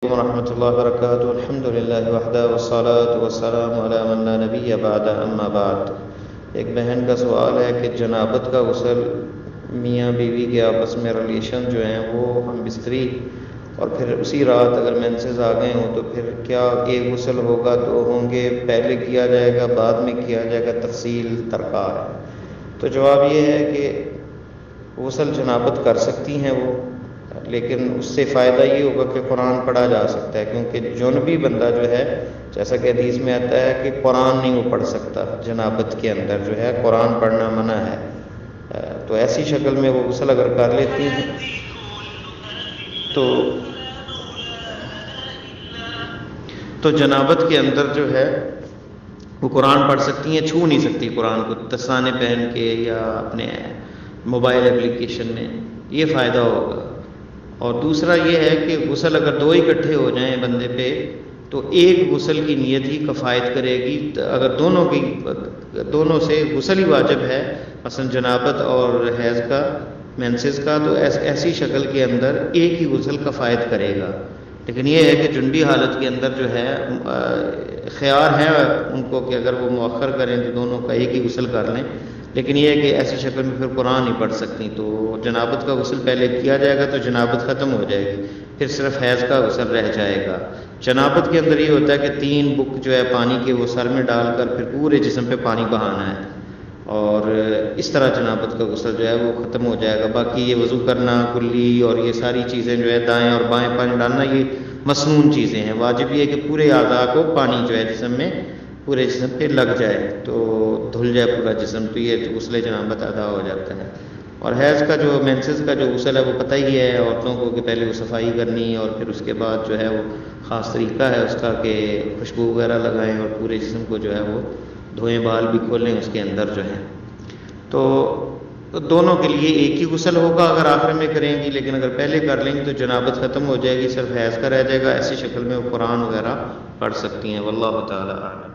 علیکم ورحمۃ اللہ وبرکاتہ۔ الحمد للہ وحدہ والصلاۃ والسلام علی من لا نبی بعد اما بعد۔ ایک بہن کا سوال ہے کہ جنابت کا غسل، میاں بیوی کے آپس میں ریلیشن جو ہیں وہ ہم بستری اور پھر اسی رات اگر مینسز آ گئے ہوں تو پھر کیا ایک غسل ہوگا؟ دو ہوں گے؟ پہلے کیا جائے گا بعد میں کیا جائے گا؟ تفصیل درکار ہے۔ تو جواب یہ ہے کہ غسل جنابت کر سکتی ہیں وہ، لیکن اس سے فائدہ یہ ہوگا کہ قرآن پڑھا جا سکتا ہے، کیونکہ جنبی بندہ جو ہے جیسا کہ حدیث میں آتا ہے کہ قرآن نہیں وہ پڑھ سکتا، جنابت کے اندر جو ہے قرآن پڑھنا منع ہے۔ تو ایسی شکل میں وہ غسل اگر کر لیتی ہیں تو جنابت کے اندر جو ہے وہ قرآن پڑھ سکتی ہیں، چھو نہیں سکتی قرآن کو دستانے پہن کے یا اپنے موبائل اپلیکیشن میں، یہ فائدہ ہوگا۔ اور دوسرا یہ ہے کہ غسل اگر دو اکٹھے ہو جائیں بندے پہ تو ایک غسل کی نیت ہی کفایت کرے گی۔ اگر دونوں سے غسل ہی واجب ہے، مثلا جنابت اور حیض کا، مینسز کا، تو ایسی شکل کے اندر ایک ہی غسل کفایت کرے گا۔ لیکن یہ ہے کہ جنبی حالت کے اندر جو ہے خیار ہے ان کو کہ اگر وہ مؤخر کریں تو دونوں کا ایک ہی غسل کر لیں، لیکن یہ ہے کہ ایسی شکل میں پھر قرآن نہیں پڑھ سکتی۔ تو جنابت کا غسل پہلے کیا جائے گا تو جنابت ختم ہو جائے گی، پھر صرف حیض کا غسل رہ جائے گا۔ جنابت کے اندر یہ ہوتا ہے کہ 3 بک جو ہے پانی کے وہ سر میں ڈال کر پھر پورے جسم پہ پانی بہانا ہے، اور اس طرح جنابت کا غسل جو ہے وہ ختم ہو جائے گا۔ باقی یہ وضو کرنا کلی اور یہ ساری چیزیں جو ہے دائیں اور بائیں پانی ڈالنا، یہ مسنون چیزیں ہیں۔ واجب یہ ہے کہ پورے اعضاء کو پانی جو ہے جسم میں پورے جسم پہ لگ جائے، تو دھل جائے پورا جسم، تو یہ غسل جنابت ادا ہو جاتا ہے۔ اور حیض کا جو مینسز کا جو غسل ہے وہ پتہ ہی ہے عورتوں کو کہ پہلے وہ صفائی کرنی اور پھر اس کے بعد جو ہے وہ خاص طریقہ ہے اس کا کہ خوشبو وغیرہ لگائیں اور پورے جسم کو جو ہے وہ دھوئیں، بال بھی کھولیں اس کے اندر جو ہے۔ تو دونوں کے لیے ایک ہی غسل ہوگا اگر آخر میں کریں گی، لیکن اگر پہلے کر لیں گی تو جنابت ختم ہو جائے گی، صرف حیض کا رہ جائے گا۔ ایسی شکل میں وہ قرآن وغیرہ پڑھ سکتی ہیں۔ واللہ تعالی اعلم۔